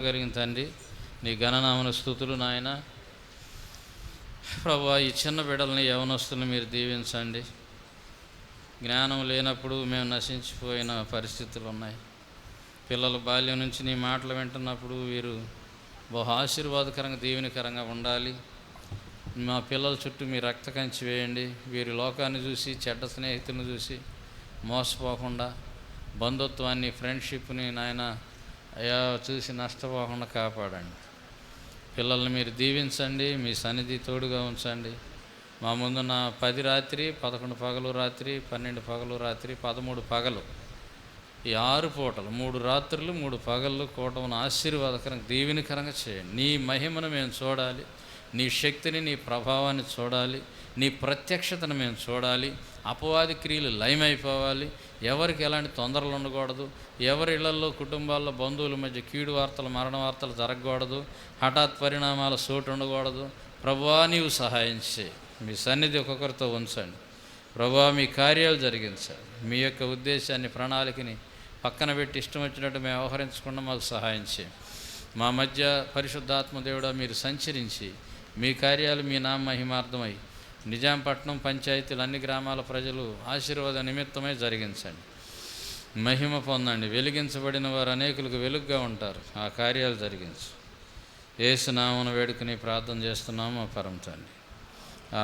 కలిగిన తండ్రి, నీ ఘననామన స్తుతులు నాయన. ప్రభువా, ఈ చిన్న బిడ్డల్ని యవనస్తులను మీరు దీవించండి. జ్ఞానం లేనప్పుడు మేము నశించిపోయిన పరిస్థితులు ఉన్నాయి. పిల్లల బాల్యం నుంచి నీ మాటలు వింటున్నప్పుడు వీరు బహు ఆశీర్వాదకరంగా దీవెనకరంగా ఉండాలి. మా పిల్లల చుట్టూ మీ రక్త కంచి వేయండి. వీరి లోకాన్ని చూసి, చెడ్డ స్నేహితులను చూసి మోసపోకుండా, బంధుత్వాన్ని, ఫ్రెండ్షిప్ని నాయన అయా చూసి నష్టపోకుండా కాపాడండి. పిల్లల్ని మీరు దీవించండి, మీ సన్నిధి తోడుగా ఉంచండి. మా ముందున్న 10 రాత్రి, 11 పగలు రాత్రి, 12 పగలు రాత్రి, 13 పగలు, ఈ 6 పూటలు, 3 రాత్రులు 3 పగళ్ళు కూటమును ఆశీర్వాదకరంగా దీవెనకరంగా చేయండి. నీ మహిమను మేము చూడాలి, నీ శక్తిని, నీ ప్రభావాన్ని చూడాలి, నీ ప్రత్యక్షతను మేము చూడాలి. అపవాది క్రియలు లయమైపోవాలి. ఎవరికి ఎలాంటి తొందరలు ఉండకూడదు. ఎవరి ఇళ్లలో, కుటుంబాల్లో, బంధువుల మధ్య కీడు వార్తలు, మరణ వార్తలు జరగకూడదు. హఠాత్ పరిణామాల సోటు ఉండకూడదు. ప్రభువా, నీవు సహాయం చేయి. మీ సన్నిధి ఒక్కొక్కరితో ఉంచండి. ప్రభువా, మీ కార్యాలు జరిగించండి. మీ యొక్క ఉద్దేశాన్ని, ప్రణాళికని పక్కన పెట్టి ఇష్టం వచ్చినట్టు మేము వ్యవహరించకుండా మాకు సహాయం చేయండి. మా మధ్య పరిశుద్ధాత్మ దేవుడా మీరు సంచరించి మీ కార్యాలు మీ నామ మహిమార్థమై నిజాంపట్నం పంచాయతీలు, అన్ని గ్రామాల ప్రజలు ఆశీర్వాద నిమిత్తమై జరిగించండి. మహిమ పొందండి. వెలిగించబడిన వారు అనేకులకు వెలుగుగా ఉంటారు. ఆ కార్యాలు జరిగించు. యేసు నామమున వేడుకుని ప్రార్థన చేస్తున్నాము పరమ తండ్రి,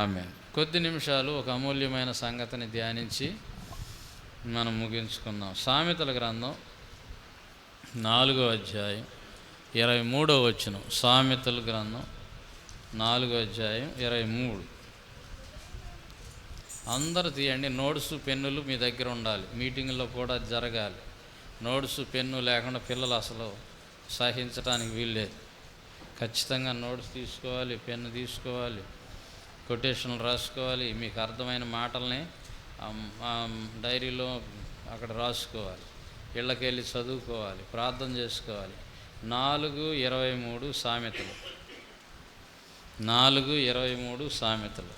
ఆమేన్. కొద్ది నిమిషాలు ఒక అమూల్యమైన సంగతిని ధ్యానించి మనం ముగించుకుందాం. సామెతల గ్రంథం 4వ అధ్యాయం 23వ వచనం. సామెతల గ్రంథం 4వ అధ్యాయం 23. అందరూ తీయండి. నోట్స్, పెన్నులు మీ దగ్గర ఉండాలి. మీటింగ్లో కూడా జరగాలి. నోట్స్, పెన్ను లేకుండా పిల్లలు అసలు సహించడానికి వీల్లేదు. ఖచ్చితంగా నోట్స్ తీసుకోవాలి, పెన్ను తీసుకోవాలి, కొటేషన్లు రాసుకోవాలి. మీకు అర్థమైన మాటల్ని డైరీలో అక్కడ రాసుకోవాలి. ఇళ్ళకి వెళ్ళి చదువుకోవాలి, ప్రార్థన చేసుకోవాలి. 4:23 సామెతలు. 4:23 సామెతలు.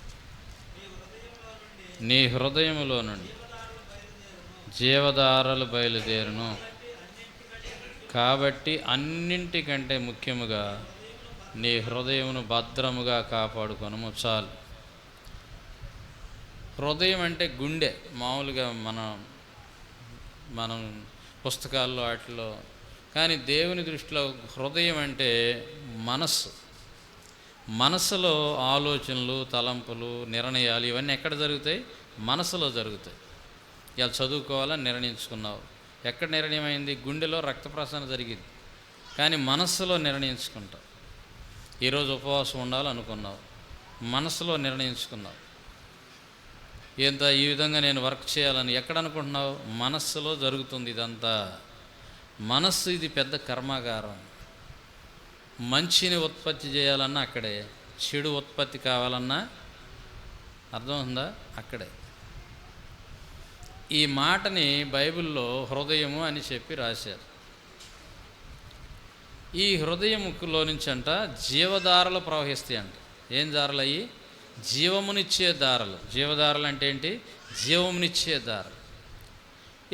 నీ హృదయములో నుండి జీవధారలు బయలుదేరును, కాబట్టి అన్నింటికంటే ముఖ్యముగా నీ హృదయమును భద్రముగా కాపాడుకొనుము. చాలు. హృదయం అంటే గుండె. మామూలుగా మనం పుస్తకాల్లో వాటిలో, కానీ దేవుని దృష్టిలో హృదయం అంటే మనస్సు. మనసులో ఆలోచనలు, తలంపులు, నిర్ణయాలు ఇవన్నీ ఎక్కడ జరుగుతాయి? మనసులో జరుగుతాయి. ఇలా చదువుకోవాలని నిర్ణయించుకున్నావు. ఎక్కడ నిర్ణయం అయింది? గుండెలో రక్త ప్రసరణ జరిగింది. కానీ మనస్సులో నిర్ణయించుకుంటావు. ఈరోజు ఉపవాసం ఉండాలనుకున్నావు, మనసులో నిర్ణయించుకున్నావు. ఈ విధంగా నేను వర్క్ చేయాలని ఎక్కడ అనుకుంటున్నావు? మనస్సులో జరుగుతుంది ఇదంతా. మనస్సు ఇది పెద్ద కర్మాగారం. మంచిని ఉత్పత్తి చేయాలన్నా అక్కడే, చెడు ఉత్పత్తి కావాలన్నా అర్థమవుతుందా? అక్కడే. ఈ మాటని బైబిల్లో హృదయము అని చెప్పి రాశారు. ఈ హృదయములో నుంచి అంట జీవధారలు ప్రవహిస్తాయి అంట. ఏం దారలు అయ్యి? జీవమునిచ్చే దారలు. జీవధారలు అంటే ఏంటి? జీవమునిచ్చే దారలు.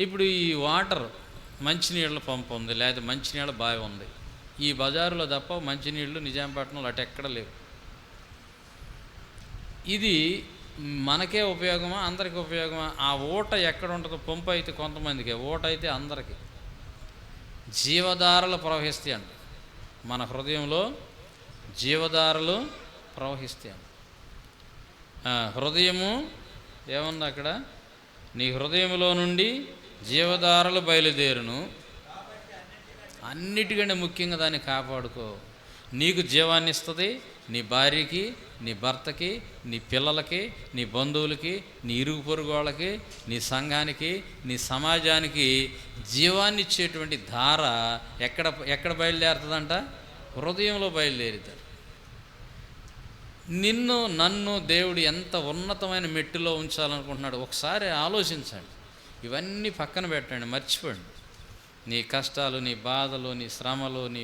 ఇప్పుడు ఈ వాటర్, మంచినీళ్ళ పంపు ఉంది, లేదా మంచినీళ్ళ బావి ఉంది. ఈ బజారులో తప్ప మంచినీళ్ళు నిజాంపట్నంలో అటు ఎక్కడ లేవు. ఇది మనకే ఉపయోగమా? అందరికీ ఉపయోగమా? ఆ ఊట ఎక్కడ ఉంటుందో? పంపు అయితే కొంతమందికి, ఊట అయితే అందరికీ. జీవధారలు ప్రవహిస్తాయి అంట. మన హృదయంలో జీవధారలు ప్రవహిస్తాయి. హృదయము ఏముంది అక్కడ? నీ హృదయంలో నుండి జీవధారలు బయలుదేరును, అన్నిటికంటే ముఖ్యంగా దాన్ని కాపాడుకో. నీకు జీవాన్ని ఇస్తుంది. నీ భార్యకి, నీ భర్తకి, నీ పిల్లలకి, నీ బంధువులకి, నీ ఇరుగు పొరుగు వాళ్ళకి, నీ సంఘానికి, నీ సమాజానికి జీవాన్ని ఇచ్చేటువంటి ధార ఎక్కడ బయలుదేరుతుందంట? హృదయంలో బయలుదేరుతాడు. నన్ను దేవుడు ఎంత ఉన్నతమైన మెట్టులో ఉంచాలనుకుంటున్నాడు ఒకసారి ఆలోచించండి. ఇవన్నీ పక్కన పెట్టండి, మర్చిపోండి. నీ కష్టాలు, నీ బాధలు, నీ శ్రమలు, నీ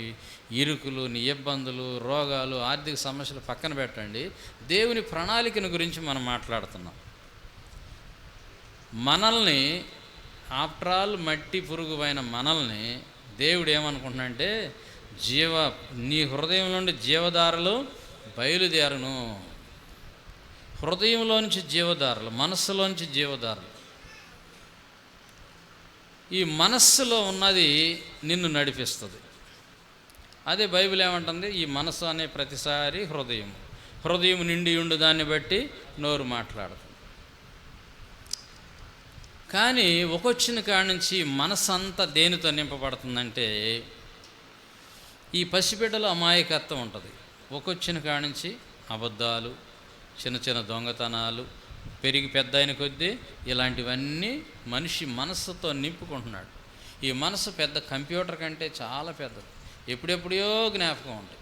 ఇరుకులు, నీ ఇబ్బందులు, రోగాలు, ఆర్థిక సమస్యలు పక్కన పెట్టండి. దేవుని ప్రణాళికను గురించి మనం మాట్లాడుతున్నాం. మనల్ని, ఆఫ్టర్ ఆల్ మట్టి పురుగువైన మనల్ని దేవుడు ఏమనుకుంటున్నాడంటే జీవ నీ హృదయం నుండి జీవధారలు బయలుదేరను. హృదయంలోంచి జీవధారలు, మనస్సులోంచి జీవధారలు. ఈ మనస్సులో ఉన్నది నిన్ను నడిపిస్తుంది. అదే బైబిల్ ఏమంటుంది, ఈ మనస్సు అనే ప్రతిసారి హృదయం నిండి ఉండు దాన్ని బట్టి నోరు మాట్లాడుతుంది. కానీ ఒకొచ్చిన కాడి నుంచి మనసు అంతా దేనితో నింపబడుతుందంటే, ఈ పసిబిడ్డలో అమాయకత్వం ఉంటుంది. ఒకొచ్చిన కాడి నుంచి అబద్ధాలు, చిన్న చిన్న దొంగతనాలు, పెరిగి పెద్ద అయిన కొద్దీ ఇలాంటివన్నీ మనిషి మనస్సుతో నింపుకుంటున్నాడు. ఈ మనసు పెద్ద కంప్యూటర్ కంటే చాలా పెద్దది. ఎప్పుడెప్పుడో జ్ఞాపకం ఉంటాయి.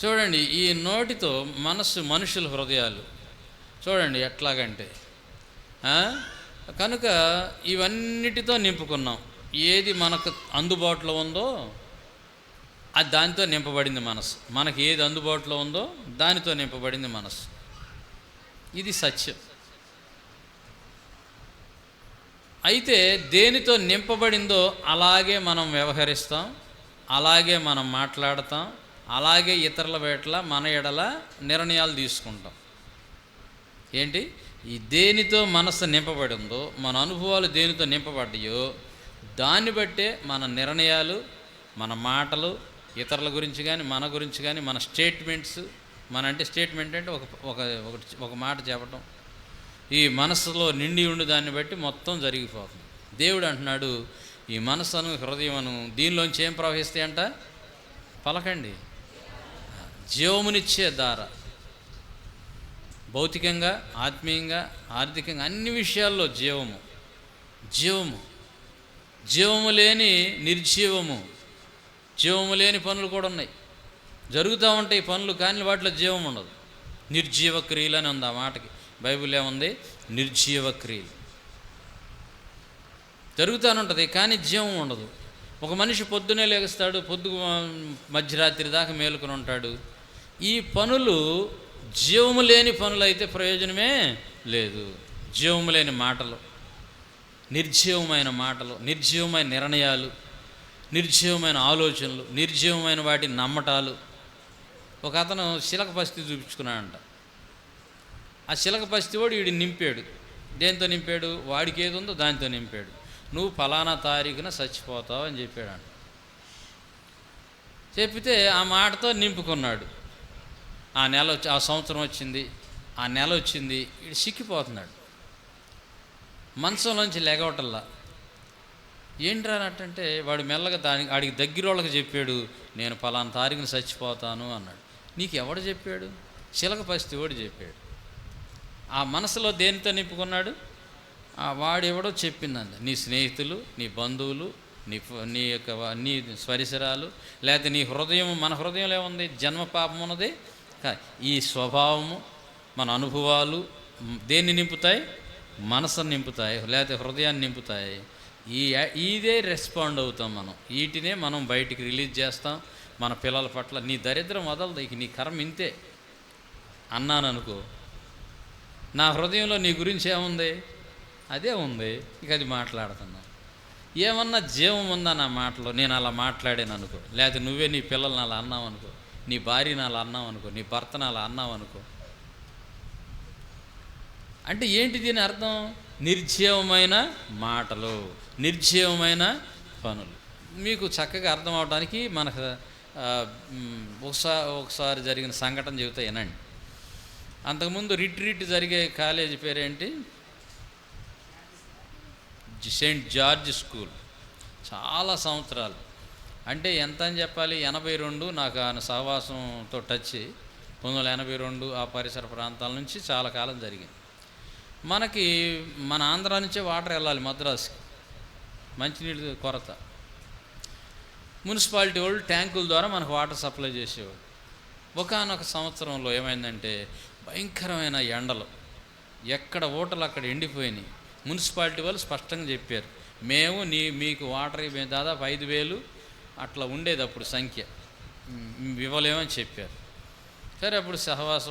చూడండి, ఈ నోటితో మనుషుల హృదయాలు చూడండి ఎట్లాగంటే, కనుక ఇవన్నిటితో నింపుకున్నాం. ఏది మనకు అందుబాటులో ఉందో అది దానితో నింపబడింది మనసు. మనకి ఏది అందుబాటులో ఉందో దానితో నింపబడింది మనసు. ఇది సత్యం. అయితే దేనితో నింపబడిందో అలాగే మనం వ్యవహరిస్తాం, అలాగే మనం మాట్లాడతాం, అలాగే ఇతరుల వేట్ల మన ఎడల నిర్ణయాలు తీసుకుంటాం. ఏంటి? ఈ దేనితో మనసు నింపబడిందో, మన అనుభవాలు దేనితో నింపబడ్డాయో దాన్ని బట్టే మన నిర్ణయాలు, మన మాటలు, ఇతరుల గురించి కానీ మన గురించి కానీ, మన స్టేట్మెంట్స్. స్టేట్మెంట్ అంటే ఒక మాట చెప్పటం. ఈ మనసులో నిండి ఉండి దాన్ని బట్టి మొత్తం జరిగిపోతుంది. దేవుడు అంటున్నాడు, ఈ మనసును హృదయమును దీనిలోంచి ఏం ప్రవహిస్తాయంట? పలకండి. జీవమునిచ్చే దార. భౌతికంగా, ఆత్మీయంగా, ఆర్థికంగా అన్ని విషయాల్లో జీవము లేని నిర్జీవము. జీవము లేని పనులు కూడా ఉన్నాయి, జరుగుతూ ఉంటాయి పనులు, కానీ వాటిలో జీవం ఉండదు. నిర్జీవ క్రియలు అని ఉంది ఆ మాటకి. బైబిల్ ఏముంది? నిర్జీవ క్రియలు. జరుగుతూనే ఉంటుంది కానీ జీవం ఉండదు. ఒక మనిషి పొద్దునే లేస్తాడు, మధ్యరాత్రి దాకా మేలుకొని ఉంటాడు. ఈ పనులు జీవము లేని పనులు అయితే ప్రయోజనమే లేదు. జీవము లేని మాటలు, నిర్జీవమైన మాటలు, నిర్జీవమైన నిర్ణయాలు, నిర్జీవమైన ఆలోచనలు, నిర్జీవమైన వాటి నమ్మటాలు. ఒక అతను శిలక పస్తి చూపించుకున్నాడంట. ఆ శిలక పస్తివాడు వీడిని నింపాడు. దేంతో నింపాడు? వాడికి ఏది ఉందో దానితో నింపాడు. నువ్వు ఫలానా తారీఖున చచ్చిపోతావు అని చెప్పాడంట. చెప్పితే ఆ మాటతో నింపుకున్నాడు. ఆ సంవత్సరం వచ్చింది, ఆ నెల వచ్చింది, వీడు సిక్కిపోతున్నాడు. మంచంలోంచి లెగవటల్లా. ఏంటి రానట్టంటే వాడు మెల్లగా ఆడికి దగ్గర వాళ్ళకి చెప్పాడు, నేను ఫలానా తారీఖున చచ్చిపోతాను అన్నాడు. నీకు ఎవడు చెప్పాడు? శిలక పస్తివాడు చెప్పాడు. ఆ మనసులో దేనితో నింపుకున్నాడు? వాడెవడో చెప్పిందండి. నీ స్నేహితులు, నీ బంధువులు, నీ స్వరిసరాలు, లేకపోతే నీ హృదయం. మన హృదయంలో ఏముంది? జన్మ పాపం ఉన్నది. ఈ స్వభావము, మన అనుభవాలు దేన్ని నింపుతాయి? మనసును నింపుతాయి, లేకపోతే హృదయాన్ని నింపుతాయి. ఇదే రెస్పాండ్ అవుతాం మనం. వీటినే మనం బయటికి రిలీజ్ చేస్తాం మన పిల్లల పట్ల. నీ దరిద్రం వదలదు, ఇక నీ కర్మ ఇంతే అన్నాను అనుకో, నా హృదయంలో నీ గురించి ఏముంది? అదే ఉంది, ఇక అది మాట్లాడుతున్నాను. ఏమన్నా జీవం ఉందా నా మాటలో? నేను అలా మాట్లాడాను అనుకో, లేకపోతే నువ్వే నీ పిల్లల్ని అలా అన్నావు అనుకో, నీ భార్యని అలా అన్నావు అనుకో, నీ భర్తను అలా అన్నావు అనుకో, అంటే ఏంటి దీని అర్థం? నిర్జీవమైన మాటలు, నిర్జీవమైన పనులు. మీకు చక్కగా అర్థం అవడానికి మనకు ఒకసారి జరిగిన సంఘటన చెబుతా వినండి. అంతకుముందు రిట్రీట్ జరిగే కాలేజీ పేరేంటి? Saint George school. చాలా సంవత్సరాలు, అంటే ఎంత అని చెప్పాలి, 82 నాకు ఆయన సహవాసంతో టచ్. 1982 ఆ పరిసర ప్రాంతాల నుంచి చాలా కాలం జరిగింది. మనకి మన ఆంధ్ర నుంచే వాటర్ వెళ్ళాలి మద్రాసుకి, మంచినీళ్ళు కొరత. మున్సిపాలిటీ వాళ్ళు ట్యాంకుల ద్వారా మనకు వాటర్ సప్లై చేసేవాడు. ఒకానొక సంవత్సరంలో ఏమైందంటే భయంకరమైన ఎండలు, ఎక్కడ ఊటలు అక్కడ ఎండిపోయినాయి. మున్సిపాలిటీ వాళ్ళు స్పష్టంగా చెప్పారు, మేము మీకు వాటర్ దాదాపు 5,000 అట్లా ఉండేది అప్పుడు సంఖ్య, ఇవ్వలేమని చెప్పారు. సరే, అప్పుడు సహవాస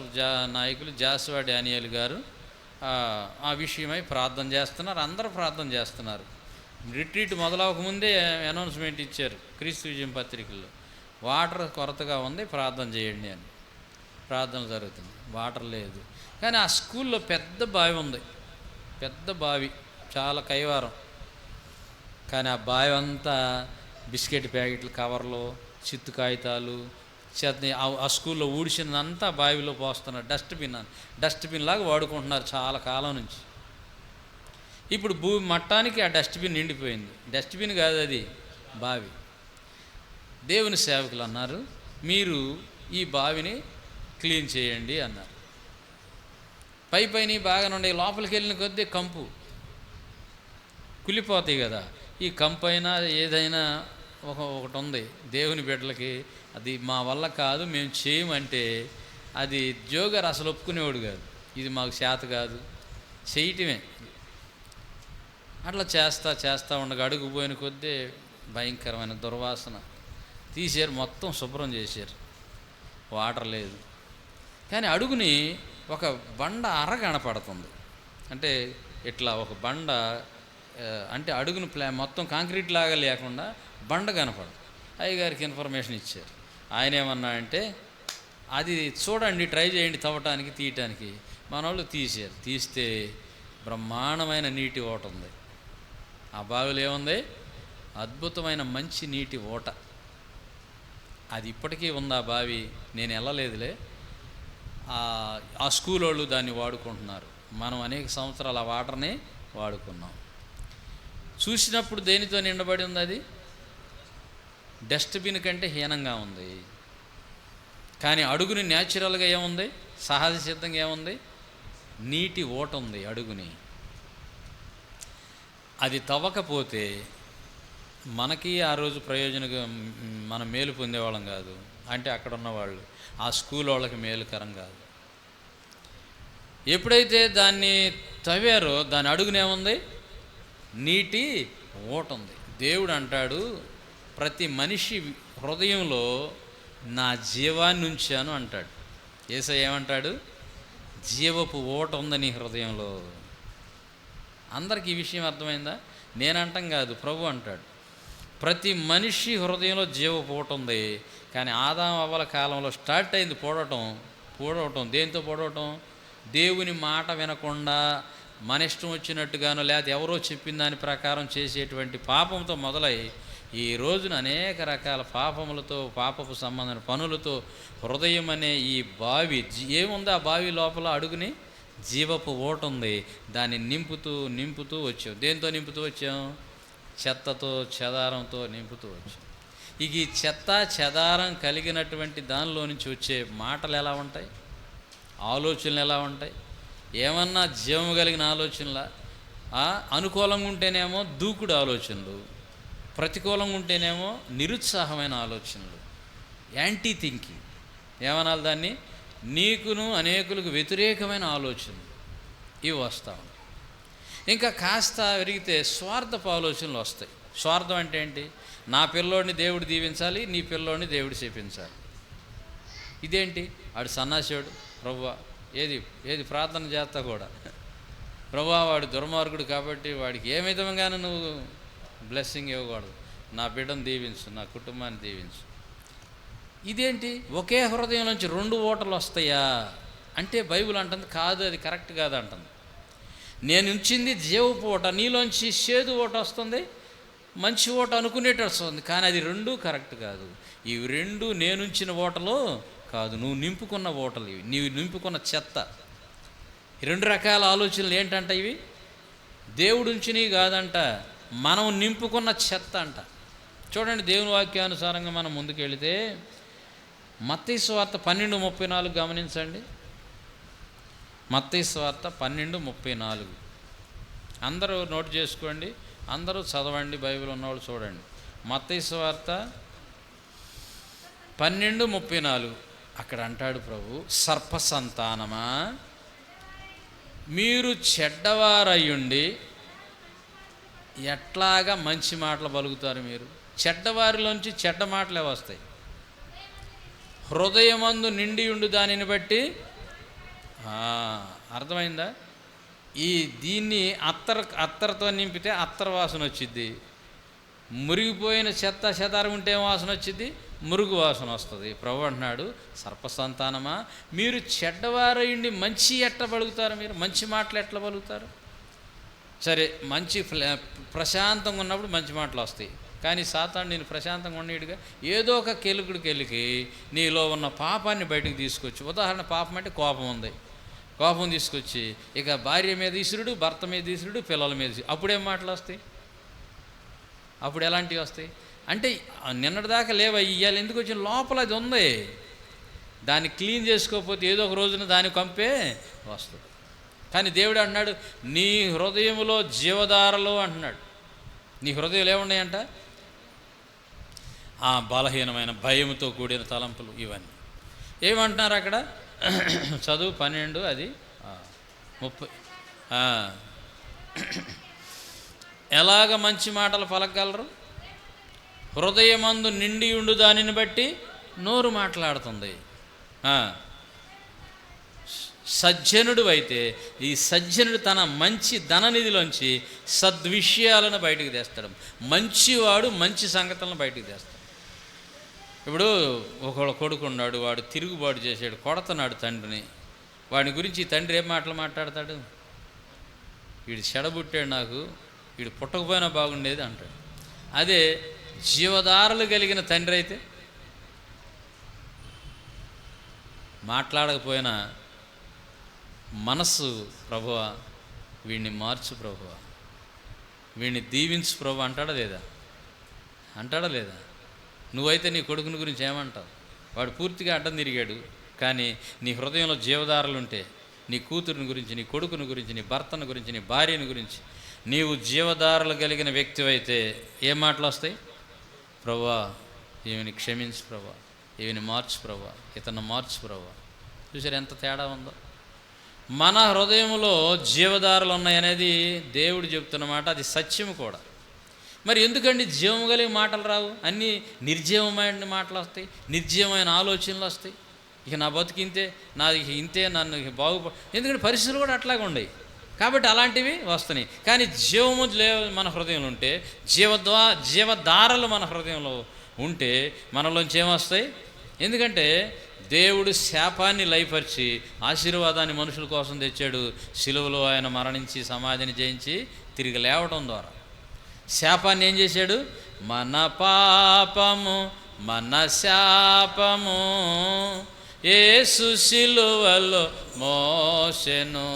నాయకులు జాస్వా డానియల్ గారు ఆ విషయమై ప్రార్థన చేస్తున్నారు. అందరూ ప్రార్థన చేస్తున్నారు. రిట్రీట్ మొదలవకముందే అనౌన్స్మెంట్ ఇచ్చారు క్రీస్తు విజయం పత్రికల్లో, వాటర్ కొరతగా ఉంది, ప్రార్థన చేయండి అని. ప్రార్థన జరుగుతుంది, వాటర్ లేదు. కానీ ఆ స్కూల్లో పెద్ద బావి ఉంది, పెద్ద బావి, చాలా కైవారం. కానీ ఆ బావి అంతా బిస్కెట్ ప్యాకెట్లు కవర్లు, చిత్తు కాగితాలు, ఆ స్కూల్లో ఊడిసిందంతా బావిలో పోస్తున్నారు. డస్ట్బిన్ లాగా వాడుకుంటున్నారు చాలా కాలం నుంచి. ఇప్పుడు భూమి మట్టానికి ఆ డస్ట్బిన్ నిండిపోయింది. డస్ట్బిన్ కాదు, అది బావి. దేవుని సేవకులు అన్నారు, మీరు ఈ బావిని క్లీన్ చేయండి అన్నారు. పైన బాగా నుండి లోపలికి వెళ్ళిన కొద్దీ కంపు కుళ్ళిపోతాయి కదా. ఈ కంపు అయినా ఏదైనా ఒకటి ఉంది దేవుని బిడ్డలకి, అది మా వల్ల కాదు, మేము చేయమంటే అది జోగారు అసలు ఒప్పుకునేవాడు కాదు. ఇది మాకు చేత కాదు, చేయటమే. అట్లా చేస్తా ఉండగా అడుగు పోయిన కొద్దీ భయంకరమైన దుర్వాసన. తీసారు, మొత్తం శుభ్రం చేశారు, వాటర్ లేదు. కానీ అడుగుని ఒక బండ అర కనపడుతుంది. అంటే ఇట్లా ఒక బండ, అంటే అడుగును మొత్తం కాంక్రీట్ లాగా లేకుండా బండ కనపడదు. అయ్యగారికి ఇన్ఫర్మేషన్ ఇచ్చారు. ఆయన ఏమన్నా అంటే, అది చూడండి, ట్రై చేయండి తవ్వటానికి, తీయటానికి. మన వాళ్ళు తీశారు. తీస్తే బ్రహ్మాండమైన నీటి ఓట ఉంది. ఆ బావిలో ఏముంది? అద్భుతమైన మంచి నీటి ఓట. అది ఇప్పటికీ ఉంది ఆ బావి. నేను వెళ్ళలేదులే. ఆ స్కూల్ వాళ్ళు దాన్ని వాడుకుంటున్నారు. మనం అనేక సంవత్సరాలు ఆ వాటర్ని వాడుకున్నాం. చూసినప్పుడు దేనితో నిండబడి ఉంది? అది డస్ట్బిన్ కంటే హీనంగా ఉంది. కానీ అడుగుని న్యాచురల్గా ఏముంది? సహజ సిద్ధంగా ఏముంది? నీటి ఓట ఉంది అడుగుని. అది తవ్వకపోతే మనకి ఆ రోజు ప్రయోజనంగా మనం మేలు పొందేవాళ్ళం కాదు. అంటే అక్కడ ఉన్నవాళ్ళు, ఆ స్కూల్ వాళ్ళకి మేలుకరం కాదు. ఎప్పుడైతే దాన్ని తవ్వారో దాని అడుగునేముంది? నీటి ఓట ఉంది. దేవుడు అంటాడు, ప్రతి మనిషి హృదయంలో నా జీవాన్ని ఉంచాను అంటాడు. యేసయ్య ఏమంటాడు? జీవపు ఓట ఉంది నీ హృదయంలో. అందరికీ ఈ విషయం అర్థమైందా? నేనంటాం కాదు, ప్రభు అంటాడు. ప్రతి మనిషి హృదయంలో జీవపు ఓట ఉంది. కానీ ఆదాము అవ్వల కాలంలో స్టార్ట్ అయింది పూడవటం. దేంతో పూడవటం? దేవుని మాట వినకుండా మన ఇష్టం వచ్చినట్టుగానో లేకపోతే ఎవరో చెప్పిన దాని ప్రకారం చేసేటువంటి పాపంతో మొదలై ఈ రోజున అనేక రకాల పాపములతో, పాపపు సంబంధమైన పనులతో హృదయం అనే ఈ బావి ఏముంది? ఆ బావి లోపల అడుగుని జీవపు ఓట ఉంది. దాన్ని నింపుతూ వచ్చాం. దేంతో నింపుతూ వచ్చాం? చెత్తతో, చెదారంతో నింపుతూ వచ్చాం. ఇక ఈ చెత్త చెదారం కలిగినటువంటి దానిలో నుంచి వచ్చే మాటలు ఎలా ఉంటాయి? ఆలోచనలు ఎలా ఉంటాయి? ఏమన్నా జీవము కలిగిన ఆలోచనల? అనుకూలంగా ఉంటేనేమో దూకుడు ఆలోచనలు, ప్రతికూలంగా ఉంటేనేమో నిరుత్సాహమైన ఆలోచనలు, యాంటీ థింకింగ్. ఏమనాలి దాన్ని? నీకును అనేకులకు వ్యతిరేకమైన ఆలోచనలు ఇవి వస్తూ ఉంటాయి. ఇంకా కాస్త విరిగితే స్వార్థపు ఆలోచనలు వస్తాయి. స్వార్థం అంటే ఏంటి? నా పిల్లోడిని దేవుడు దీవించాలి, నీ పిల్లోడిని దేవుడు శపించాలి. ఇదేంటి? ఆడు సన్నాసివాడు, ప్రభువా ఏది ప్రార్థన చేస్తా కూడా, ప్రభువా వాడు దుర్మార్గుడు కాబట్టి వాడికి ఏ విధంగానూ నువ్వు బ్లెస్సింగ్ ఇవ్వకూడదు, నా బిడ్డను దీవించు, నా కుటుంబాన్ని దీవించు. ఇదేంటి? ఒకే హృదయం నుంచి రెండు ఓటలు వస్తాయా అంటే బైబిల్ అంటుంది కాదు, అది కరెక్ట్ కాదు అంటుంది. నేను ఉంచింది జీవపు ఓట, నీలోంచి చేదు ఓట వస్తుంది, మంచి ఓట అనుకునేట వస్తుంది. కానీ అది రెండూ కరెక్ట్ కాదు. ఇవి రెండు నేనుంచిన ఓటలు కాదు, నువ్వు నింపుకున్న ఓటలు ఇవి, నీవు నింపుకున్న చెత్త. రెండు రకాల ఆలోచనలు ఏంటంట ఇవి? దేవుడు ఉంచినవి కాదంట, మనం నింపుకున్న చెత్త అంట. చూడండి, దేవుని వాక్యానుసారంగా మనం ముందుకెళితే మత్తయి సువార్త 12:34 గమనించండి. మత్తయి సువార్త 12:34 అందరూ నోట్ చేసుకోండి, అందరూ చదవండి, బైబిల్ ఉన్నవాళ్ళు చూడండి. మత్తయి సువార్త 12:34 అక్కడ అంటాడు ప్రభు, సర్ప సంతానమా, మీరు చెడ్డవారయ్యుండి ఎట్లాగా మంచి మాటలు పలుకుతారు? మీరు చెడ్డవారిలోంచి చెడ్డ మాటలే వస్తాయి. హృదయమందు నిండి ఉండు దానిని బట్టి. అర్థమైందా? ఈ దీన్ని అత్తరతో నింపితే అత్తర వాసన వచ్చిద్ది, మురిగిపోయిన చెత్త చెదారం ఉంటే వాసన వచ్చింది, మురుగు వాసన వస్తుంది. ప్రభు అంటున్నాడు, సర్పసంతానమా, మీరు చెడ్డవారయ్యండి మంచి ఎట్లా పలుకుతారు? మీరు మంచి మాటలు ఎట్లా పలుకుతారు? సరే, మంచి ప్రశాంతంగా ఉన్నప్పుడు మంచి మాటలు వస్తాయి, కానీ సాతాను నేను ప్రశాంతంగా ఉండేడుగా ఏదో ఒక కెలికి నీలో ఉన్న పాపాన్ని బయటకు తీసుకొచ్చి, ఉదాహరణ పాపం అంటే కోపం ఉంది, కోపం తీసుకొచ్చి ఇక భార్య మీద ఈసురుడు, భర్త మీద ఈసురుడు, పిల్లల మీద, అప్పుడేం మాటలు వస్తాయి? అప్పుడు ఎలాంటివి వస్తాయి అంటే నిన్నటిదాకా లేవా, ఇయ్యాలి ఎందుకు వచ్చిన లోపల అది ఉంది, దాన్ని క్లీన్ చేసుకోకపోతే ఏదో ఒక రోజున దాని కంపే వస్తుంది. కానీ దేవుడు అంటున్నాడు, నీ హృదయంలో జీవధారలు అంటున్నాడు. నీ హృదయాలు ఏమున్నాయంట? ఆ బలహీనమైన భయంతో కూడిన తలంపులు, ఇవన్నీ ఏమంటున్నారు అక్కడ? చదువు 12 అది 30. ఎలాగ మంచి మాటలు పలకగలరు? హృదయమందు నిండి ఉండు దానిని బట్టి నోరు మాట్లాడుతుంది. సజ్జనుడు అయితే ఈ సజ్జనుడు తన మంచి ధననిధిలోంచి సద్విషయాలను బయటకు తెస్తాడు. మంచివాడు మంచి సంగతులను బయటకు తెస్తాడు. ఇప్పుడు ఒకళ్ళ కొడుకున్నాడు, వాడు తిరుగుబాటు చేశాడు, కొడతన్నాడు తండ్రిని. వాడి గురించి తండ్రి ఏం మాటలు మాట్లాడతాడు? వీడు చెడబుట్టాడు, నాకు వీడు పుట్టకపోయినా బాగుండేది అంటాడు. అదే జీవధారలు కలిగిన తండ్రి అయితే మాట్లాడకపోయినా మనస్సు, ప్రభువా వీడిని మార్చు, ప్రభువా వీడిని దీవించు ప్రభు అంటాడా లేదా? అంటాడా లేదా? నువ్వైతే నీ కొడుకుని గురించి ఏమంటావు? వాడు పూర్తిగా అడ్డం తిరిగాడు, కానీ నీ హృదయంలో జీవధారలు ఉంటే నీ కూతురుని గురించి, నీ కొడుకుని గురించి, నీ భర్తను గురించి, నీ భార్యని గురించి నీవు జీవధారలు కలిగిన వ్యక్తివైతే ఏం మాటలు వస్తాయి? ప్రభువా ఈమెని క్షమించు ప్రభువా, ఈమెని మార్చు ప్రభువా, ఇతను మార్చు ప్రభువా. చూసారు ఎంత తేడా ఉందో? మన హృదయంలో జీవధారలు ఉన్నాయనేది దేవుడు చెప్తున్నమాట, అది సత్యము కూడా. మరి ఎందుకండి జీవం కలిగి మాటలు రావు? అన్నీ నిర్జీవమైన మాటలు వస్తాయి, నిర్జీవమైన ఆలోచనలు వస్తాయి. ఇక నా బతుకు ఇంతే, నాది ఇంతే, నన్ను ఎందుకంటే పరిస్థితులు కూడా అట్లాగే ఉన్నాయి కాబట్టి అలాంటివి వస్తున్నాయి. కానీ జీవము మన హృదయంలో ఉంటే, జీవధారలు మన హృదయంలో ఉంటే మనలోంచి ఏమొస్తాయి? ఎందుకంటే దేవుడు శాపాన్ని లయపరిచి ఆశీర్వాదాన్ని మనుషుల కోసం తెచ్చాడు. శిలువలో ఆయన మరణించి సమాధిని జయించి తిరిగి లేవటం ద్వారా శాపాన్ని ఏం చేశాడు? మన పాపము మన శాపము యేసు శిలువలో మోసెను,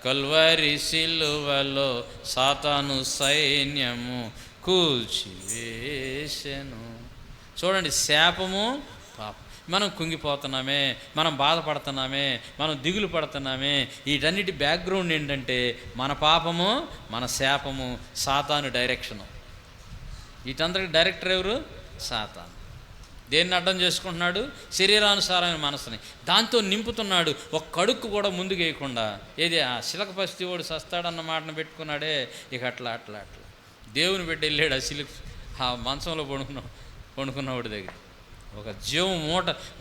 కల్వరి శిలువలో సాతాను సైన్యము కూల్చివేసెను. చూడండి, శాపము పాపం. మనం కుంగిపోతున్నామే, మనం బాధపడుతున్నామే, మనం దిగులు పడుతున్నామే, వీటన్నిటి బ్యాక్గ్రౌండ్ ఏంటంటే మన పాపము, మన శాపము, సాతాను డైరెక్షను. వీటందరికి డైరెక్టర్ ఎవరు? సాతాను. దేన్ని అడ్డం చేసుకుంటున్నాడు? శరీరానుసారమైన మనసుని దాంతో నింపుతున్నాడు. ఒక్క అడుక్కు కూడా ముందుకు వేయకుండా. ఏది ఆ శిలకపస్తి వాడు సస్తాడన్న మాటను పెట్టుకున్నాడే, ఇక అట్లా అట్లా అట్లా దేవుని బిడ్డ వెళ్ళాడు ఆ మంచంలో పండుకున్నవాడి దగ్గర. ఒక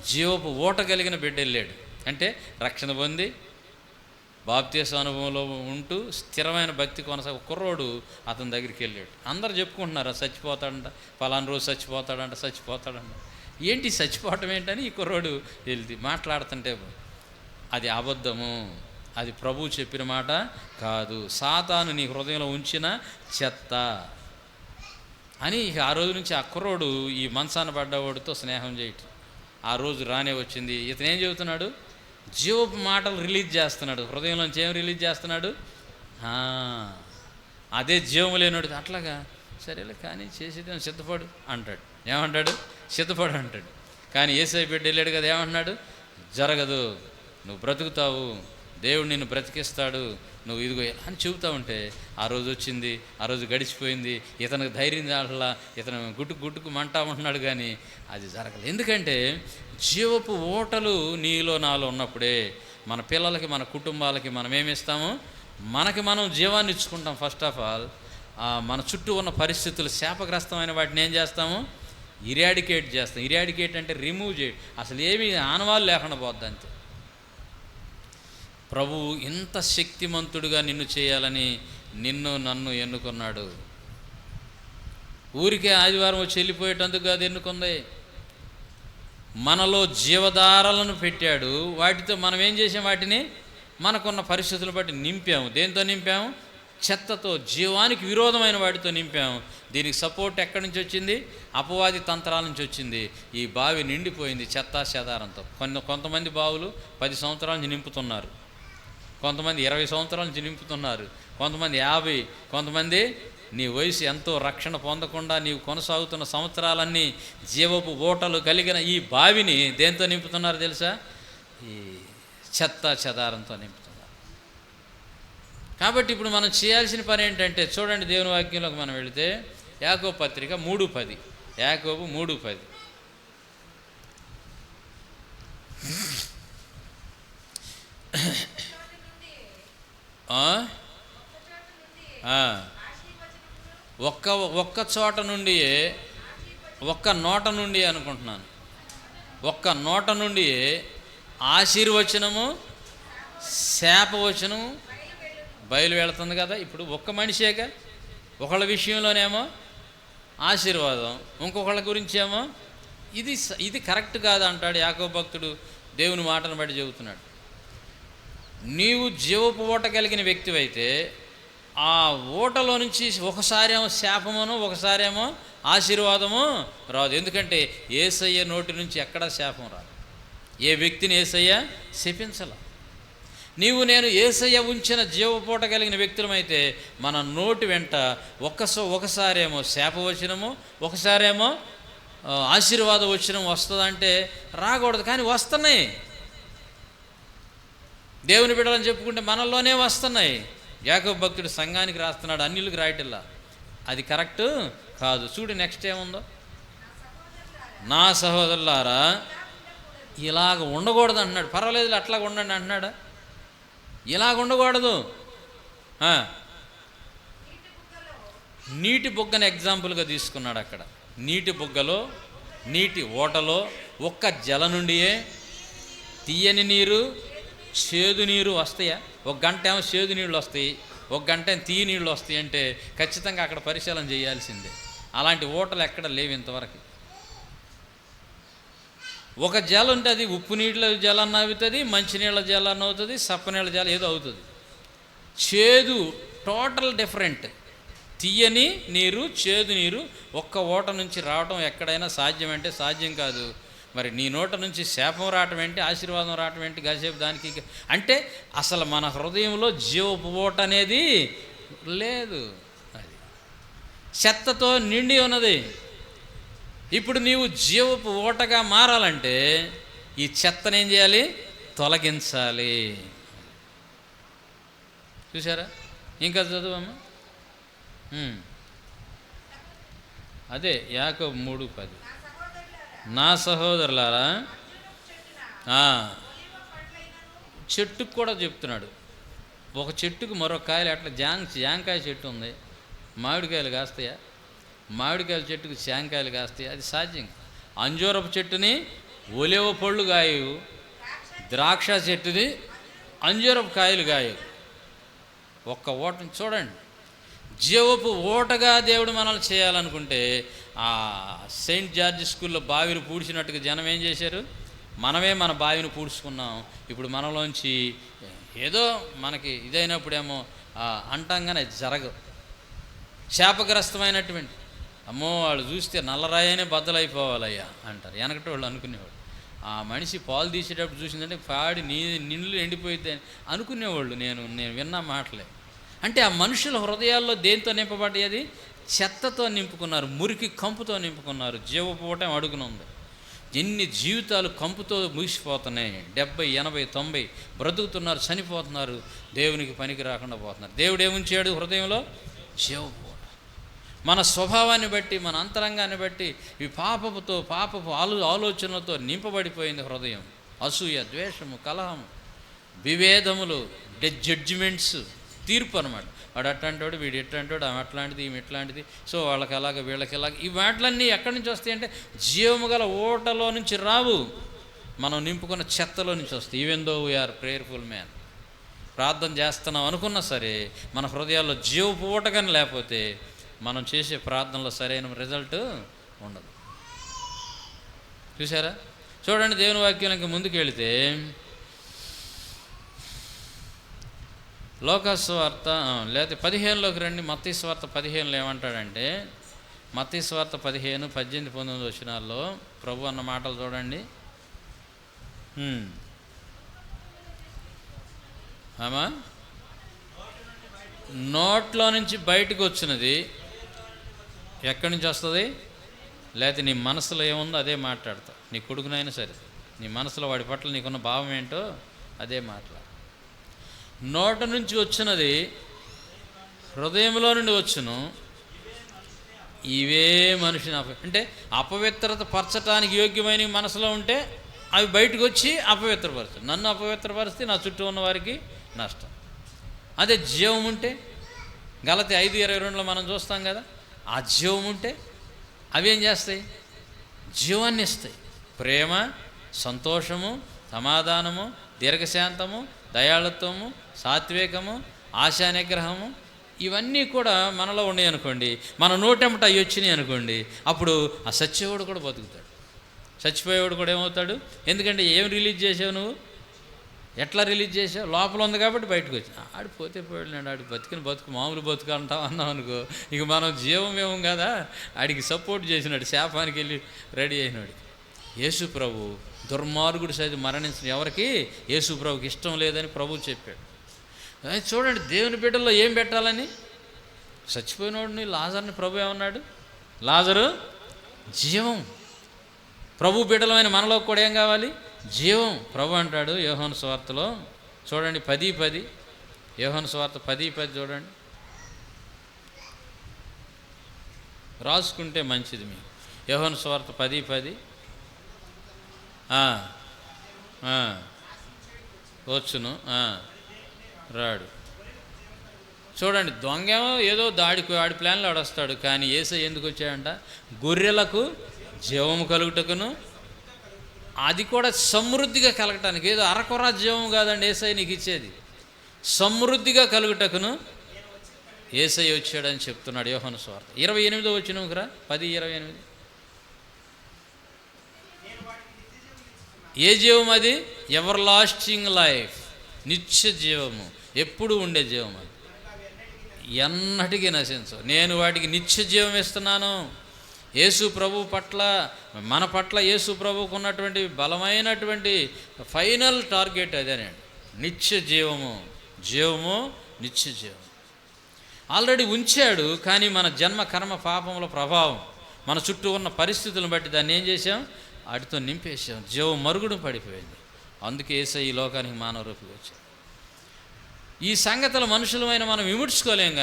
జీవపు ఊట కలిగిన బిడ్డ వెళ్ళాడు. అంటే రక్షణ పొంది బాప్తీస అనుభవంలో ఉంటూ స్థిరమైన భక్తి కొనసాగు కుర్రోడు అతని దగ్గరికి వెళ్ళాడు. అందరు చెప్పుకుంటున్నారు చచ్చిపోతాడంట, ఫలానా రోజు చచ్చిపోతాడంట. ఏంటి చచ్చిపోవటం ఏంటని ఈ కుర్రోడు వెళ్తే మాట్లాడుతుంటే అది అబద్ధము, అది ప్రభువు చెప్పిన మాట కాదు, సాతాను నీ హృదయంలో ఉంచిన చెత్త అని. ఆ రోజు నుంచి ఆ కుర్రోడు ఈ మంచాన పడ్డవాడితో స్నేహం చేయటం ఆ రోజు రానే వచ్చింది. ఇతను ఏం చెబుతున్నాడు? జీవపు మాటలు రిలీజ్ చేస్తున్నాడు. హృదయంలోంచి ఏం రిలీజ్ చేస్తున్నాడు? అదే జీవం లేనాడు. అట్లాగా సరేలే కానీ చేసేది సిద్ధపడు అంటాడు. ఏమంటాడు? సిద్ధపడు అంటాడు. కానీ యేసయ్య బిడ్డ వెళ్ళాడు కదా, ఏమంటున్నాడు? జరగదు, నువ్వు బ్రతుకుతావు, దేవుడు నిన్ను బ్రతికిస్తాడు, నువ్వు ఇదిగో అని చెబుతా ఉంటే ఆ రోజు వచ్చింది, ఆ రోజు గడిచిపోయింది. ఇతనికి ధైర్యం దాంట్లో ఇతను గుట్టుకు మంటా ఉంటున్నాడు, కానీ అది జరగలేదు. ఎందుకంటే జీవపు ఓటలు నీలో నాలో ఉన్నప్పుడే మన పిల్లలకి, మన కుటుంబాలకి మనం ఏమిస్తాము? మనకి మనం జీవాన్ని ఇచ్చుకుంటాం. ఫస్ట్ ఆఫ్ ఆల్ మన చుట్టూ ఉన్న పరిస్థితులు శాపగ్రస్తమైన వాటిని ఏం చేస్తాము? ఇరాడికేట్ చేస్తాం. ఇరాడికేట్ అంటే రిమూవ్ చేయడం, అసలు ఏమీ ఆనవాళ్ళు లేకుండా పోద్ది అంతే. ప్రభువు ఇంత శక్తిమంతుడిగా నిన్ను చేయాలని నన్ను ఎన్నుకున్నాడు. ఊరికే ఆదివారం వచ్చి వెళ్ళిపోయేటందుకు కాదు ఎన్నుకుంది. మనలో జీవధారలను పెట్టాడు. వాటితో మనం ఏం చేసాం? వాటిని మనకున్న పరిస్థితులు బట్టి నింపాము. దేంతో నింపాము? చెత్తతో, జీవానికి విరోధమైన వాటితో నింపాము. దీనికి సపోర్ట్ ఎక్కడి నుంచి వచ్చింది? అపవాది తంత్రాల నుంచి వచ్చింది. ఈ బావి నిండిపోయింది చెత్తా చెదారంతో. కొంతమంది బావులు 10 సంవత్సరాల నుంచి నింపుతున్నారు, కొంతమంది 20 సంవత్సరాల నుంచి నింపుతున్నారు, కొంతమంది 50, కొంతమంది నీ వయసు ఎంతో రక్షణ పొందకుండా నీవు కొనసాగుతున్న సంవత్సరాలన్నీ జీవపు ఓటలు కలిగిన ఈ బావిని దేంతో నింపుతున్నారు తెలుసా? ఈ చెత్త చెదారంతో నింపుతున్నారు. కాబట్టి ఇప్పుడు మనం చేయాల్సిన పని ఏంటంటే, చూడండి దేవుని వాక్యంలోకి మనం వెళితే యాకోబు పత్రిక 3:10, యాకోబు 3:10. ఒక్క చోట నుండి, ఒక్క నోట నుండి అనుకుంటున్నాను, ఒక్క నోట నుండి ఆశీర్వచనము శాపవచనము బయలు వెళుతుంది కదా. ఇప్పుడు ఒక్క మనిషేగా, ఒకళ్ళ విషయంలోనేమో ఆశీర్వాదం, ఇంకొకళ్ళ గురించి ఏమో ఇది కరెక్ట్ కాదు అంటాడు యాకోబు భక్తుడు. దేవుని మాటను బట్టి చెబుతున్నాడు. నీవు జీవపు ఓట కలిగిన వ్యక్తివైతే ఆ ఓటలో నుంచి ఒకసారేమో శాపమును ఒకసారేమో ఆశీర్వాదము రాదు. ఎందుకంటే యేసయ్య నోటి నుంచి ఎక్కడా శాపం రాదు. ఏ వ్యక్తిని యేసయ్య శపించల. నేను యేసయ్య ఉంచిన జీవపోట కలిగిన వ్యక్తులమైతే మన నోటి వెంట ఒకసారేమో శాపవచనము ఒకసారేమో ఆశీర్వాద వచనం వస్తుందంటే రాకూడదు, కానీ వస్తున్నాయి. దేవుని బిడ్డలని చెప్పుకుంటే మనల్లోనే వస్తున్నాయి. యాకోబు భక్తుడు సంఘానికి రాస్తున్నాడు, అన్యులకు రాయటల్లా. అది కరెక్ట్ కాదు. చూడు నెక్స్ట్ ఏముందో, నా సహోదరులారా ఇలాగ ఉండకూడదు అంటున్నాడు. పర్వాలేదు అట్లాగ ఉండండి అంటున్నాడా? ఇలాగ ఉండకూడదు. నీటి బుగ్గను ఎగ్జాంపుల్గా తీసుకున్నాడు. అక్కడ నీటి బుగ్గలో, నీటి ఓటలో ఒక్క జల నుండియే తీయని నీరు, చేదు నీరు వస్తాయా? ఒక గంట ఏమో చేదు నీళ్ళు వస్తాయి, ఒక గంట తీయ నీళ్ళు వస్తాయి అంటే ఖచ్చితంగా అక్కడ పరిశీలన చేయాల్సిందే. అలాంటి ఓటలు ఎక్కడ లేవు ఇంతవరకు. ఒక జల ఉంటే అది ఉప్పు నీళ్ళ జలాన్ని అవుతుంది, మంచినీళ్ళ జలాన్ని అవుతుంది, సప్పనీళ్ళ జలం ఏదో అవుతుంది. చేదు టోటల్ డిఫరెంట్. తీయని నీరు, చేదు నీరు ఒక్క ఓట నుంచి రావటం ఎక్కడైనా సాధ్యం అంటే సాధ్యం కాదు. మరి నీ నోట నుంచి శాపం రావటం ఏంటి, ఆశీర్వాదం రావటం ఏంటి? కాసేపు దానికి అంటే అసలు మన హృదయంలో జీవపు ఓట అనేది లేదు. అది చెత్తతో నిండి ఉన్నది. ఇప్పుడు నీవు జీవపు ఓటగా మారాలంటే ఈ చెత్తను ఏం చేయాలి? తొలగించాలి. చూసారా? ఇంకా చదువమ్మా. అదే యాకోబు 3:10. నా సహోదరులారా, చెట్టుకు కూడా చెప్తున్నాడు. ఒక చెట్టుకు మరొక కాయలు ఎట్లా జాంకాయ చెట్టు ఉంది, మామిడికాయలు కాస్తాయా? మామిడికాయల చెట్టుకు జాంకాయలు కాస్తాయా? అది సాధ్యం. అంజూరపు చెట్టుని ఒలివ పళ్ళు గాయు, ద్రాక్ష చెట్టుది అంజూరపు కాయలు గాయు. ఒక్క ఓటని చూడండి. జీవపు ఓటగా దేవుడు మనల్ని చేయాలనుకుంటే ఆ సెయింట్ జార్జ్ స్కూల్లో బావిని పూడ్చినట్టుగా జనం ఏం చేశారు? మనమే మన బావిని పూడ్చుకున్నాం. ఇప్పుడు మనలోంచి ఏదో మనకి ఇదైనప్పుడేమో అంటాంగానే జరగదు. శాపగ్రస్తమైనటువంటి అమ్మో వాళ్ళు చూస్తే నల్లరాయనే బద్దలైపోవాలయ్యా అంటారు. వెనకటి వాళ్ళు అనుకునేవాళ్ళు. ఆ మనిషి పాలు తీసేటప్పుడు చూసిందంటే పాడి నిండ్లు ఎండిపోయిద్ది అనుకునేవాళ్ళు. నేను విన్న మాటలే. అంటే ఆ మనుషుల హృదయాల్లో దేంతో నింపబడ్డాయి? అది చెత్తతో నింపుకున్నారు, మురికి కంపుతో నింపుకున్నారు. జీవపోవటం అడుగునుంది. ఎన్ని జీవితాలు కంపుతో ముగిసిపోతున్నాయి. 70, 80, 90 బ్రతుకుతున్నారు, చనిపోతున్నారు, దేవునికి పనికి రాకుండా పోతున్నారు. దేవుడు ఏముంచాడు హృదయంలో? జీవపోట. మన స్వభావాన్ని బట్టి, మన అంతరంగాన్ని బట్టి ఈ పాపపు ఆలోచనలతో నింపబడిపోయింది హృదయం. అసూయ, ద్వేషము, కలహము, విభేదములు, జడ్జిమెంట్స్, తీర్పు అనమాట. వాడు అట్లాంటివాడు, వీడు ఎట్లాంటివాడు, ఆమె అట్లాంటిది, ఈమె ఎట్లాంటిది, సో వాళ్ళకి అలాగ వీళ్ళకి ఇలాగ. ఈ వాటిలన్నీ ఎక్కడి నుంచి వస్తాయి అంటే జీవము గల ఓటలో నుంచి రావు, మనం నింపుకున్న చెత్తలో నుంచి వస్తాయి. Even though we are prayerful man. ప్రార్థన చేస్తున్నాం అనుకున్నా సరే మన హృదయాల్లో జీవపు ఊటగాని లేకపోతే మనం చేసే ప్రార్థనలో సరైన రిజల్ట్ ఉండదు. చూసారా? చూడండి, దేవుని వాక్యం ఇంకా ముందుకు వెళితే లోకాసువార్త లేకపోతే 15లోకి రండి. మత్తయి సువార్త 15లో ఏమంటాడంటే, మత్తయి సువార్త 15, 18, 19 వచనాల్లో ప్రభు అన్న మాటలు చూడండి. ఆమా నోట్లో నుంచి బయటకు వచ్చినది ఎక్కడి నుంచి వస్తుంది? లేకపోతే నీ మనసులో ఏముందో అదే మాట్లాడతావు. నీ కొడుకునైనా సరే నీ మనసులో వాడి పట్ల నీకున్న భావం ఏంటో అదే మాట్లాడు. నోట నుంచి వచ్చినది హృదయంలో నుండి వచ్చును, ఇవే మనిషిని అంటే అపవిత్రత పరచటానికి యోగ్యమైన మనసులో ఉంటే అవి బయటకు వచ్చి అపవిత్రపరచు. నన్ను అపవిత్రపరిస్తే నా చుట్టూ ఉన్న వారికి నష్టం. అదే జీవం ఉంటే గలతీ 5:22 మనం చూస్తాం కదా, ఆ జీవం ఉంటే అవి ఏం చేస్తాయి? జీవాన్ని ఇస్తాయి. ప్రేమ, సంతోషము, సమాధానము, దీర్ఘశాంతము, దయాళుత్వము, సాత్వికము, ఆశా నిగ్రహము, ఇవన్నీ కూడా మనలో ఉన్నాయి అనుకోండి. మన నోటెంట అవి వచ్చినాయి అనుకోండి, అప్పుడు ఆ సచ్చేవాడు కూడా బతుకుతాడు. చచ్చిపోయేవాడు కూడా ఏమవుతాడు? ఎందుకంటే ఏం రిలీజ్ చేసావు నువ్వు? ఎట్లా రిలీజ్ చేసావు? లోపల ఉంది కాబట్టి బయటకు వచ్చి ఆడు పోతే పోయాడు, ఆడు బతికిన బతుకు మామూలు బతుకు అంటావు అన్నావు అనుకో, ఇక మనం జీవం ఏమో కదా, ఆడికి సపోర్ట్ చేసినాడు, శాపానికి వెళ్ళి రెడీ అయినాడు. యేసు ప్రభు దుర్మార్గుడు సైతం మరణించిన ఎవరికి యేసు ప్రభుకి ఇష్టం లేదని ప్రభు చెప్పాడు. చూడండి, దేవుని బిడ్డల్లో ఏం పెట్టాలని చచ్చిపోయినోడిని లాజర్ని ప్రభు ఏమన్నాడు? లాజరు జీవం. ప్రభు బిడ్డలమైన మనలో కూడా ఏం కావాలి? జీవం. ప్రభు అంటాడు యోహాను సువార్తలో చూడండి 10:10, యోహాను సువార్త 10:10 చూడండి, రాసుకుంటే మంచిది మీకు. యోహాను సువార్త 10:10 వచ్చును రాడు. చూడండి, దొంగేమో ఏదో ఆడి ప్లాన్లో ఆడొస్తాడు, కానీ యేసయ్య ఎందుకు వచ్చాడంట? గొర్రెలకు జీవము కలుగుటకును, అది కూడా సమృద్ధిగా కలగటానికి. ఏదో అరకొర జీవం కాదండి యేసయ్య నీకు ఇచ్చేది, సమృద్ధిగా కలుగుటకును యేసయ్య వచ్చాడని చెప్తున్నాడు యోహాను సువార్త 28వ వచనంకురా 10:28. ఏ జీవం అది? ఎవర్ లాస్టింగ్ లైఫ్, నిత్య జీవము, ఎప్పుడు ఉండే జీవం. అది ఎన్నటికీ నశించవు. నేను వాటికి నిత్య జీవం ఇస్తున్నాను. యేసు ప్రభు పట్ల, మన పట్ల యేసు ప్రభువుకు ఉన్నటువంటి బలమైనటువంటి ఫైనల్ టార్గెట్ అదేనండి, నిత్య జీవము. జీవము, నిత్య జీవం ఆల్రెడీ ఉంచాడు. కానీ మన జన్మ కర్మ పాపముల ప్రభావం, మన చుట్టూ ఉన్న పరిస్థితులను బట్టి దాన్ని ఏం చేసాం? వాటితో నింపేసాం. జీవం మరుగుడు పడిపోయింది. అందుకే యేసయ్య ఈ లోకానికి మానవ రూపంగా వచ్చాడు. ఈ సంగతులు మనుషులమైన మనం విముడ్చుకోలేం,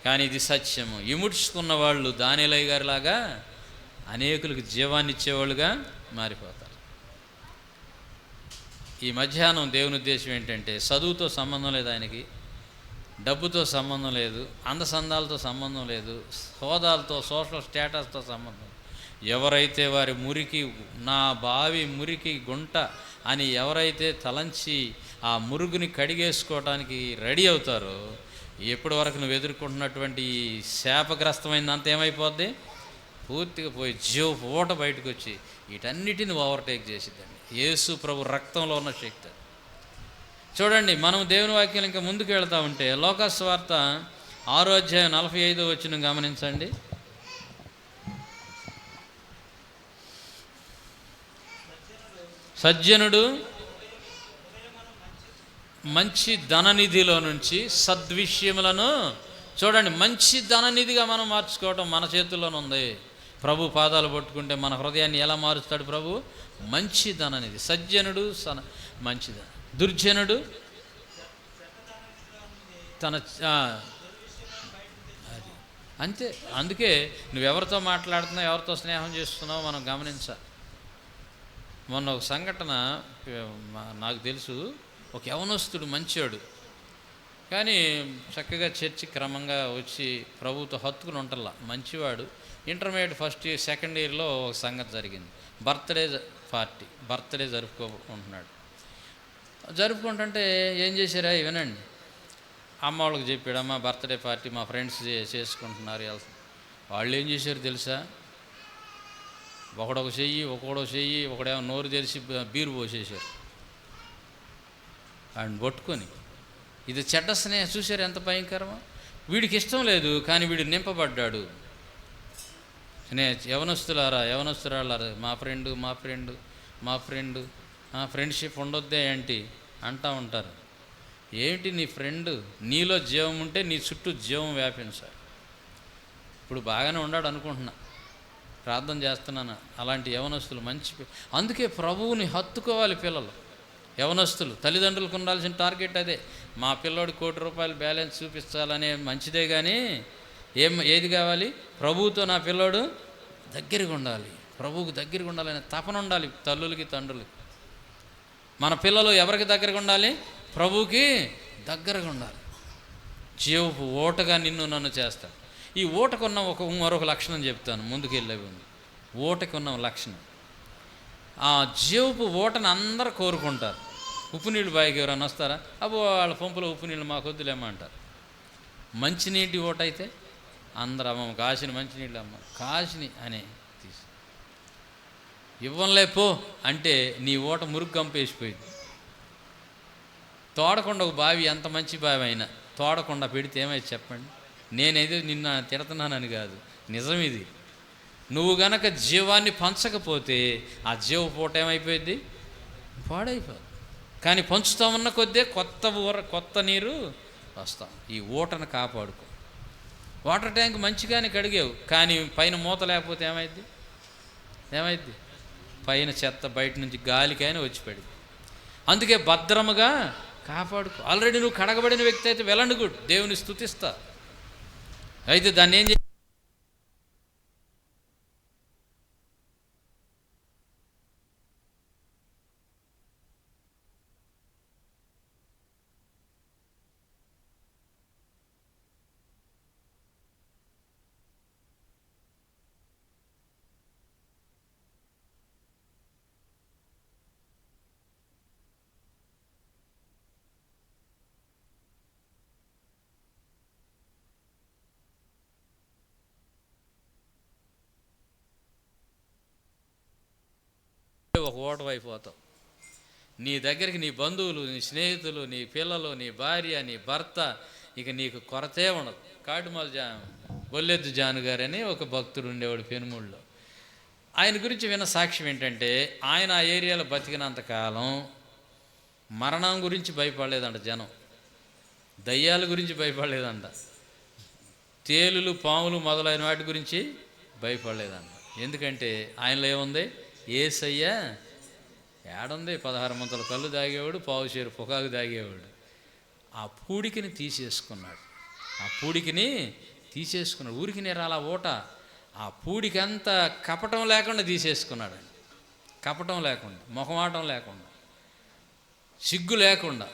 కానీ ఇది సత్యము. విముడ్చుకున్న వాళ్ళు దానియేలు గారిలాగా అనేకులకు జీవాన్ని ఇచ్చేవాళ్ళుగా మారిపోతారు. ఈ మధ్యాహ్నం దేవుని ఉద్దేశం ఏంటంటే, చదువుతో సంబంధం లేదు ఆయనకి, డబ్బుతో సంబంధం లేదు, అందసందాలతో సంబంధం లేదు, హోదాలతో, సోషల్ స్టేటస్తో సంబంధం. ఎవరైతే వారి మురికి, నా బావి మురికి గుంట అని ఎవరైతే తలంచి ఆ మురుగుని కడిగేసుకోవడానికి రెడీ అవుతారో, ఎప్పటి వరకు నువ్వు ఎదుర్కొంటున్నటువంటి శాపగ్రస్తమైందంత ఏమైపోద్ది? పూర్తిగా పోయి జీవ ఊట బయటకు వచ్చి వీటన్నిటిని ఓవర్టేక్ చేసిద్దండి. యేసు ప్రభు రక్తంలో ఉన్న శక్తి. చూడండి, మనం దేవుని వాక్యం ఇంకా ముందుకు వెళ్తూ ఉంటే లోకాసువార్త 6:45 గమనించండి. సజ్జనుడు మంచి ధననిధిలో నుంచి సద్విషయములను, చూడండి, మంచి ధననిధిగా మనం మార్చుకోవడం మన చేతుల్లోనే ఉంది. ప్రభు పాదాలు పట్టుకుంటే మన హృదయాన్ని ఎలా మారుస్తాడు ప్రభు? మంచి ధననిధి. సజ్జనుడు మంచిది, దుర్జనుడు తన అది అంతే. అందుకే నువ్వెవరితో మాట్లాడుతున్నావు, ఎవరితో స్నేహం చేస్తున్నావు మనం గమనించాలి. మొన్న ఒక సంఘటన నాకు తెలుసు. ఒక యవనస్తుడు మంచివాడు, కానీ చక్కగా చర్చి క్రమంగా వచ్చి ప్రభుతో హత్తుకుని ఉంటల్లా, మంచివాడు. ఇంటర్మీడియట్ ఫస్ట్ ఇయర్, సెకండ్ ఇయర్లో ఒక సంగతి జరిగింది. బర్త్డే జరుపుకుంటున్నాడు. జరుపుకుంటుంటే ఏం చేశారా వినండి. అమ్మ వాళ్ళకి చెప్పాడు, అమ్మ బర్త్డే పార్టీ మా ఫ్రెండ్స్ చేసుకుంటున్నారు వాళ్ళు ఏం చేశారు తెలుసా? ఒకడొక చెయ్యి ఒకడేమో నోరు తెరిచి బీరు పోసేశారు వాడిని పట్టుకొని. ఇది చెడ్డ స్నేహం. చూశారు ఎంత భయంకరమో? వీడికి ఇష్టం లేదు కానీ వీడు నింపబడ్డాడు. యవనస్తురాలారా, మా ఫ్రెండు ఫ్రెండ్షిప్ ఉండొద్దే ఏంటి అంటూ ఉంటారు. ఏంటి నీ ఫ్రెండ్? నీలో జీవం ఉంటే నీ చుట్టూ జీవం వ్యాపించాలి. ఇప్పుడు బాగానే ఉన్నాడు అనుకుంటున్నా, ప్రార్థన చేస్తున్నాను. అలాంటి యవనస్తులు అందుకే ప్రభువుని హత్తుకోవాలి పిల్లలు. యవనస్తులు తల్లిదండ్రులకు ఉండాల్సిన టార్గెట్ అదే. మా పిల్లోడి ₹1,00,00,000 బ్యాలెన్స్ చూపించాలనే మంచిదే, కానీ ఏది కావాలి? ప్రభువుతో నా పిల్లోడు దగ్గరగా ఉండాలి, ప్రభువుకు దగ్గరగా ఉండాలనే తపన ఉండాలి తల్లులకి తండ్రులకి. మన పిల్లలు ఎవరికి దగ్గరగా ఉండాలి? ప్రభువుకి దగ్గరగా ఉండాలి. జీవపు ఓటగా నన్ను చేస్తాడు. ఈ ఓటకున్న మరొక లక్షణం చెప్తాను ముందుకు వెళ్ళే ముందు. ఓటకున్న లక్షణం, ఆ జీవపు ఓటను అందరూ కోరుకుంటారు. ఉప్పు నీళ్ళు బాయికి ఎవరైనా వస్తారా? అబ్బో వాళ్ళ పంపులో ఉప్పు నీళ్ళు మాకు వద్దులేమంటారు. మంచినీటి ఓట అయితే అందరూ అమ్మ కాసిన మంచినీళ్ళు అమ్మ కాసిని అని తీసి ఇవ్వంలేపో అంటే నీ ఓట మురుగు కంపేసిపోయింది. తోడకుండా ఒక బావి ఎంత మంచి బావి అయినా తోడకుండా పెడితే ఏమైతే చెప్పండి? నేనేదో నిన్న తిడుతున్నానని కాదు, నిజం ఇది. నువ్వు గనక జీవాన్ని పంచకపోతే ఆ జీవ పూట ఏమైపోయింది? పాడైపోదు. కానీ పంచుతా ఉన్న కొద్దే కొత్త నీరు వస్తాం. ఈ ఊటను కాపాడుకో. వాటర్ ట్యాంక్ మంచిగానే కడిగావు, కానీ పైన మూత లేకపోతే ఏమైద్ది? పైన చెత్త బయట నుంచి గాలికైనా వచ్చి పడింది. అందుకే భద్రముగా కాపాడుకో. ఆల్రెడీ నువ్వు కడగబడిన వ్యక్తి అయితే వెల్ అండ్ గుడ్, దేవుని స్తుతిస్తా. అయితే దాన్ని ఏం ఒక ఓటం అయిపోతావు. నీ దగ్గరికి నీ బంధువులు, నీ స్నేహితులు, నీ పిల్లలు, నీ భార్య, నీ భర్త, ఇక నీకు కొరతే ఉండదు. కాటుమాల బొల్లెద్దు జాను గారని ఒక భక్తుడు ఉండేవాడు పెనుమూళ్ళలో. ఆయన గురించి విన్న సాక్ష్యం ఏంటంటే, ఆయన ఆ ఏరియాలో బతికినంతకాలం మరణం గురించి భయపడలేదంట జనం, దయ్యాల గురించి భయపడలేదంట, తేలులు పాములు మొదలైన వాటి గురించి భయపడలేదంట. ఎందుకంటే ఆయనలో ఏముంది? యేసయ్య ఏడుంది? 16 ముంతల కళ్ళు తాగేవాడు, పావుచేరు పొగాకు తాగేవాడు. ఆ పూడికిని తీసేసుకున్నాడు. ఊరికి నేరాల ఓట. ఆ పూడికంతా కపటం లేకుండా తీసేసుకున్నాడు. కపటం లేకుండా, మొహమాటం లేకుండా, సిగ్గు లేకుండా.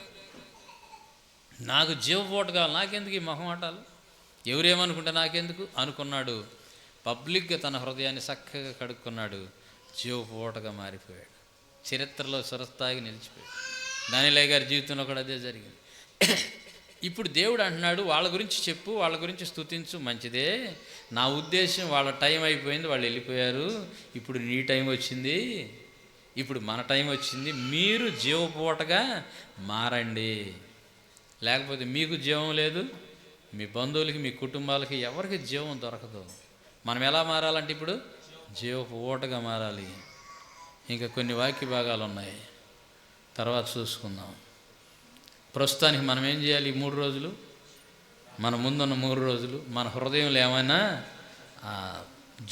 నాకు జీవపోట కావాలి, నాకెందుకు ఈ మొహమాటాలు, ఎవరేమనుకుంటే నాకెందుకు అనుకున్నాడు. పబ్లిక్గా తన హృదయాన్ని చక్కగా కడుక్కున్నాడు. జీవపోటగా మారిపోయాడు. చరిత్రలో చిరస్థాయిగా నిలిచిపోయాడు. దానిలే గారి జీవితంలో కూడా అదే జరిగింది. ఇప్పుడు దేవుడు అంటున్నాడు, వాళ్ళ గురించి చెప్పు, వాళ్ళ గురించి స్తుతించు, మంచిదే. నా ఉద్దేశం వాళ్ళ టైం అయిపోయింది, వాళ్ళు వెళ్ళిపోయారు. ఇప్పుడు నీ టైం వచ్చింది, ఇప్పుడు మన టైం వచ్చింది. మీరు జీవపోటగా మారండి. లేకపోతే మీకు జీవం లేదు, మీ బంధువులకి, మీ కుటుంబాలకి ఎవరికి జీవం దొరకదు. మనం ఎలా మారాలంటే ఇప్పుడు జీవపు ఓటగా మారాలి. ఇంకా కొన్ని వాక్య భాగాలు ఉన్నాయి, తర్వాత చూసుకుందాం. ప్రస్తుతానికి మనం ఏం చేయాలి? ఈ 3 రోజులు, మన ముందున్న 3 రోజులు మన హృదయంలో ఏమైనా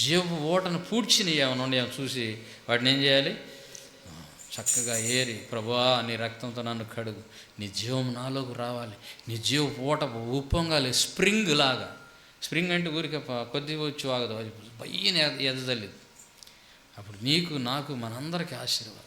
జీవపు ఓటను పూడ్చినవి ఏమైనా ఉన్నాయో చూసి వాటిని ఏం చేయాలి? చక్కగా ఏరి, ప్రభువా నీ రక్తంతో నన్ను కడుగు, నీ జీవం నాలోకి రావాలి, నీ జీవపు ఓట ఉప్పొంగాలి. స్ప్రింగ్ లాగా. స్ప్రింగ్ అంటే ఊరికే కొద్దిగా వచ్చి ఆగదు, అది భయ్యని ఎదజల్లింది. అప్పుడు నీకు, నాకు, మనందరికీ ఆశీర్వాదం.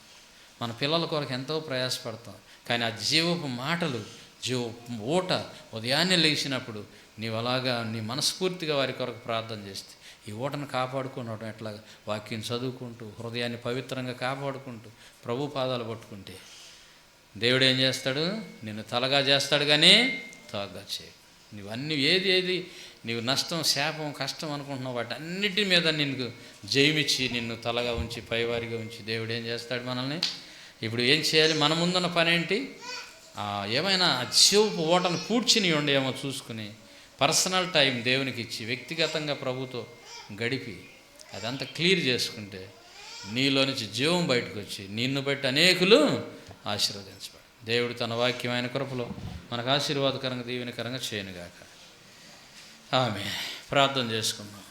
మన పిల్లల కొరకు ఎంతో ప్రయాసపడతాం, కానీ ఆ జీవపు మాటలు, జీవపు ఓట ఉదయాన్నే లేచినప్పుడు నీవు అలాగా నీ మనస్ఫూర్తిగా వారి కొరకు ప్రార్థన చేస్తే ఈ ఓటను కాపాడుకునడం ఎట్లాగా? వాక్యం చదువుకుంటూ, హృదయాన్ని పవిత్రంగా కాపాడుకుంటూ, ప్రభు పాదాలు పట్టుకుంటే దేవుడు ఏం చేస్తాడు? నిన్ను తలగా చేస్తాడు కానీ తోగ్గా చేయడు. నువ్వన్నీ ఏది నీవు నష్టం, శాపం, కష్టం అనుకుంటున్నావు వాటి అన్నిటి మీద నిన్ను జయమిచ్చి నిన్ను తలగా ఉంచి పైవారిగా ఉంచి దేవుడు ఏం చేస్తాడు మనల్ని? ఇప్పుడు ఏం చేయాలి? మన ముందున్న పని ఏంటి? ఏమైనా జీవపు ఓటను పూడ్చిని ఉండేమో చూసుకుని పర్సనల్ టైం దేవునికి ఇచ్చి వ్యక్తిగతంగా ప్రభుతో గడిపి అదంతా క్లియర్ చేసుకుంటే నీలో నుంచి జీవం బయటకు వచ్చి నిన్ను బట్టి అనేకులు ఆశీర్వదించబడు. దేవుడు తన వాక్యమైన కృపలో మనకు ఆశీర్వాదకరంగా దీవెనకరంగా చేయనుగాక. ఆమేన్. ప్రార్థన చేసుకుందాం.